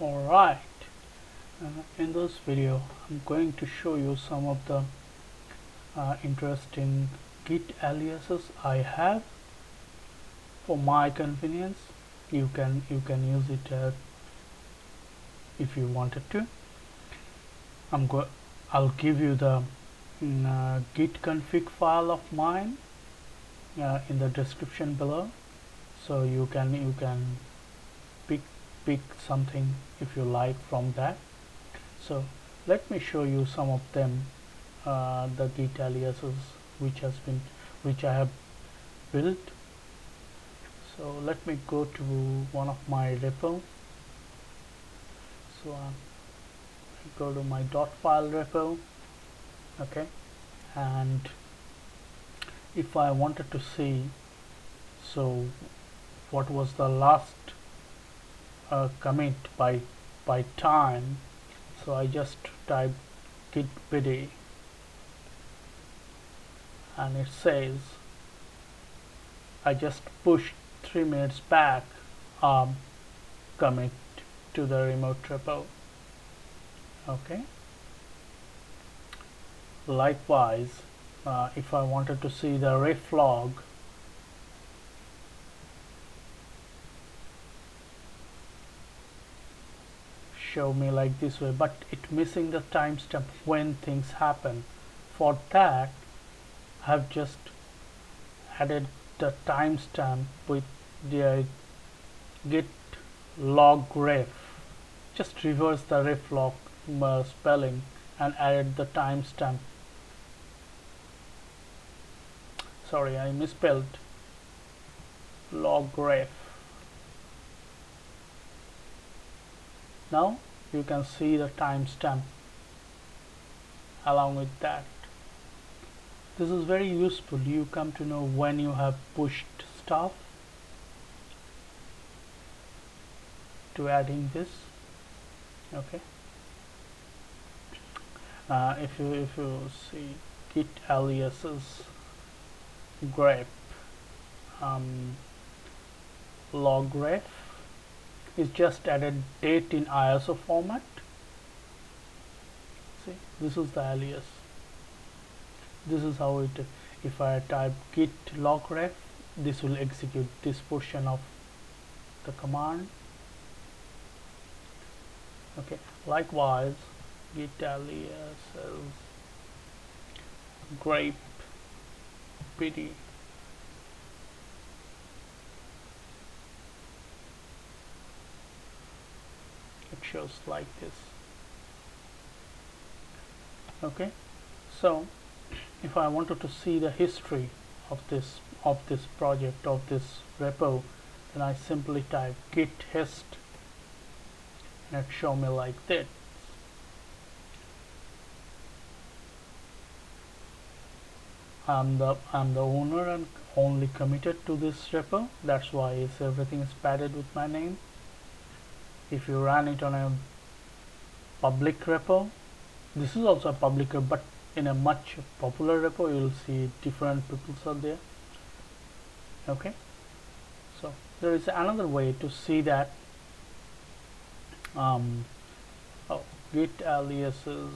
Alright, in this video I'm going to show you some of the interesting Git aliases I have for my convenience. You can use it if you wanted to. I'll give you the git config file of mine in the description below, so you can pick something if you like from that. So let me show you some of them, the git aliases which I have built. So let me go to one of my repo. So I go to my .file repo, okay, and if I wanted to see so what was the last commit by time, so I just type git bd and it says I just pushed 3 minutes back commit to the remote repo. Okay, likewise, if I wanted to see the ref log, show me like this way, but it missing the timestamp when things happen. For that I have just added the timestamp with the git log ref, just reverse the ref log spelling and added the timestamp. Sorry, I misspelled log ref. Now you can see the timestamp along with that. This is very useful. You come to know when you have pushed stuff to adding this. Okay, if you see git aliases grep log ref is just added date in ISO format. See, this is the alias. This is how it, if I type git log ref, this will execute this portion of the command. Okay, likewise git aliases grep bd, it shows like this. Okay, so if I wanted to see the history of this project, of this repo, then I simply type git hist and it show me like this. I'm the owner and only committed to this repo. That's why everything is padded with my name. If you run it on a public repo, this is also a public repo, but in a much popular repo you will see different people are there. Okay, so there is another way to see that. Git aliases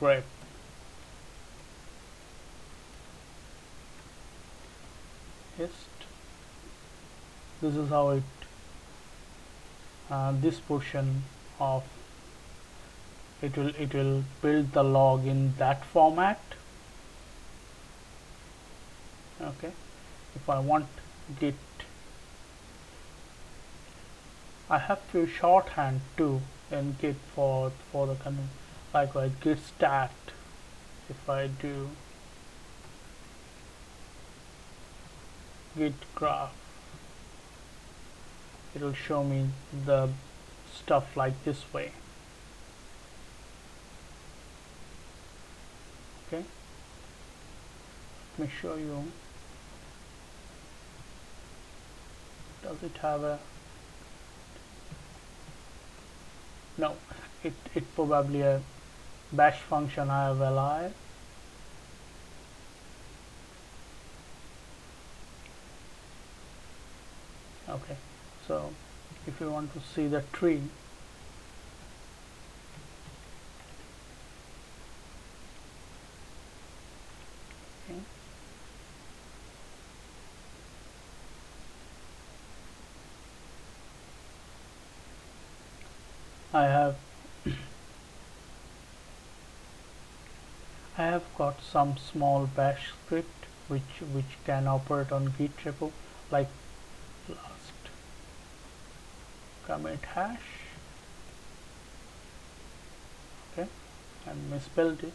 grep hist. This is how it this portion of it will build the log in that format. Okay, if I want git, I have few shorthand too in git for the command. Likewise git stat, if I do git graph, it will show me the stuff like this way. Okay, let me show you. Does it have a, no, it probably a bash function I have li. Okay, so if you want to see the tree, okay, I have got some small bash script which can operate on Git repo, like last commit hash. Okay, I misspelled it.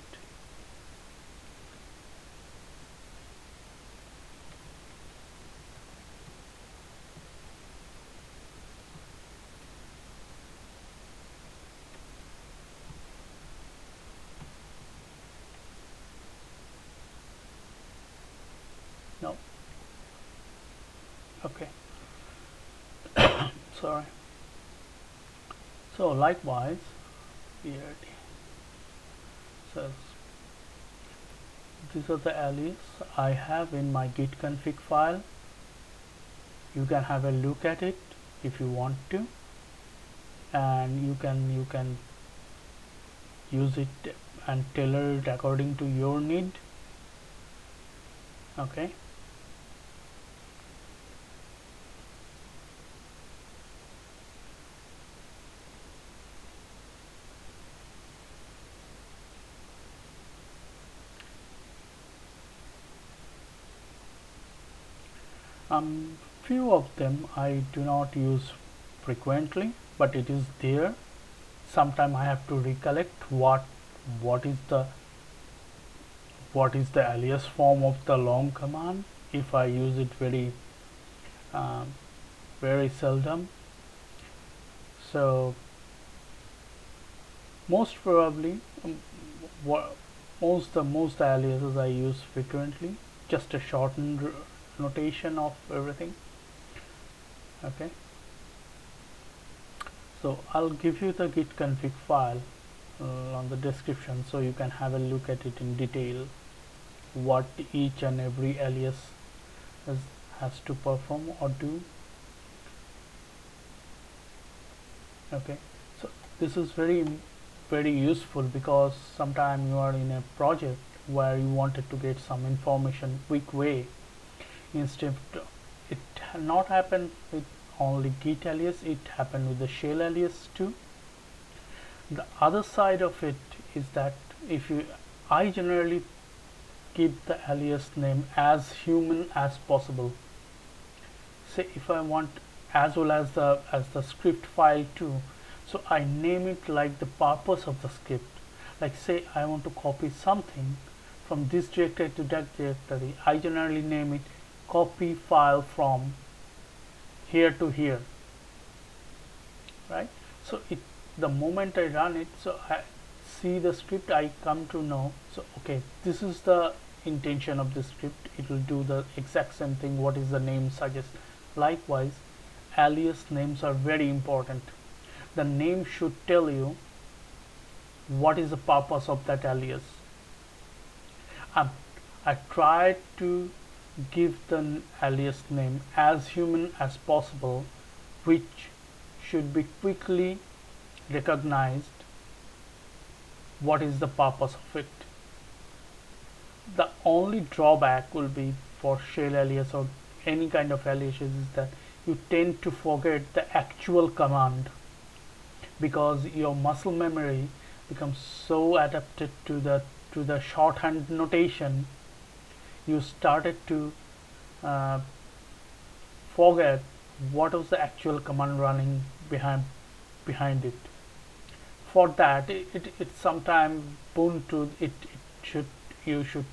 No, okay, sorry. So likewise, here it says these are the alias I have in my git config file. You can have a look at it if you want to, and you can use it and tailor it according to your need. Okay, few of them I do not use frequently, but it is there. Sometime I have to recollect what is the alias form of the long command if I use it um, very seldom. So most probably most aliases I use frequently, just a shortened notation of everything. Okay, so I'll give you the git config file on the description, so you can have a look at it in detail, what each and every alias has to perform or do. Okay, so this is very useful because sometimes you are in a project where you wanted to get some information quick way. Instead, it not happened with only git alias, it happened with the shell alias too. The other side of it is that if you I generally keep the alias name as human as possible. Say if I want, as well as the script file too, so I name it like the purpose of the script. Like say I want to copy something from this directory to that directory, I generally name it copy file from here to here, right? So the moment I run it, so I see the script, I come to know, so okay, this is the intention of the script, it will do the exact same thing what is the name suggests. Likewise, alias names are very important. The name should tell you what is the purpose of that alias. I try to give the alias name as human as possible, which should be quickly recognized what is the purpose of it. The only drawback will be for shell alias or any kind of aliases is that you tend to forget the actual command because your muscle memory becomes so adapted to the shorthand notation, you started to forget what was the actual command running behind it. For that, it sometimes boon to it should you should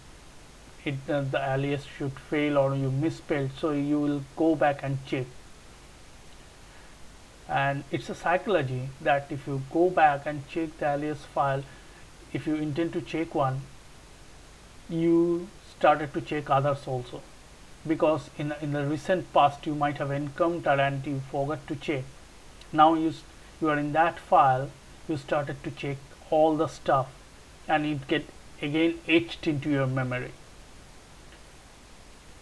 the alias should fail or you misspelled, so you will go back and check. And it's a psychology that if you go back and check the alias file, if you intend to check one, you started to check others also, because in the recent past you might have encountered and you forgot to check. Now you are in that file, you started to check all the stuff and it get again etched into your memory.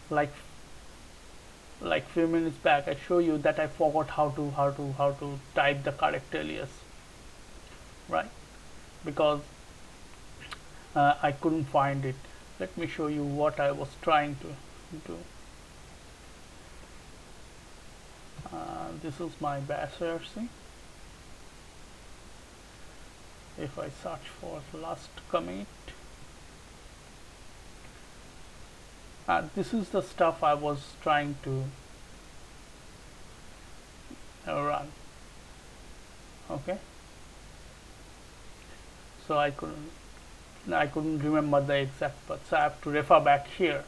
Like like few minutes back I show you that I forgot how to type the correct alias, right? Because I couldn't find it. Let me show you what I was trying to do. This is my bash RC. If I search for last commit, this is the stuff I was trying to run. Okay, so I couldn't remember the exact path, so I have to refer back here.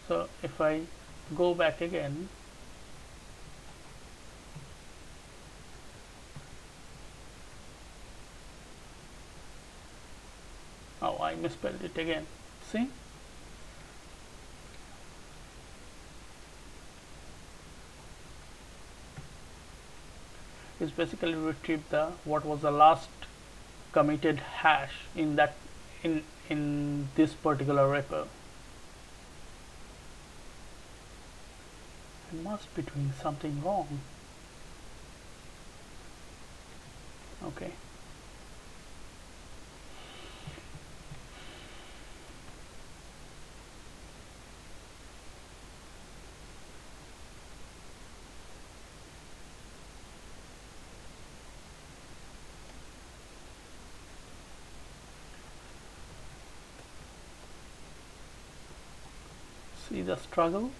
So if I go back again, oh, I misspelled it again. See? It's basically retrieve the what was the last committed hash in that in this particular repo. I must be doing something wrong. Okay. See the struggle?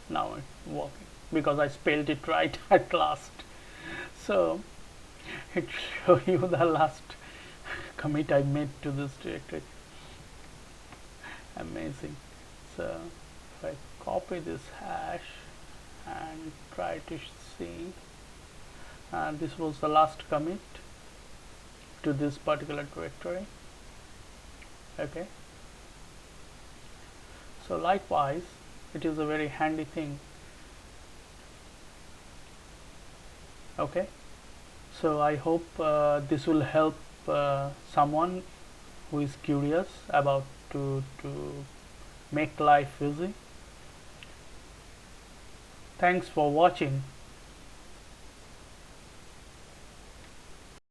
Now it's working because I spelled it right at last. So it shows you the last commit I made to this directory. Amazing. So if I copy this hash and try to see, and this was the last commit to this particular directory. Okay, so likewise it is a very handy thing. Okay, so I hope this will help someone who is curious about to make life easy. Thanks for watching.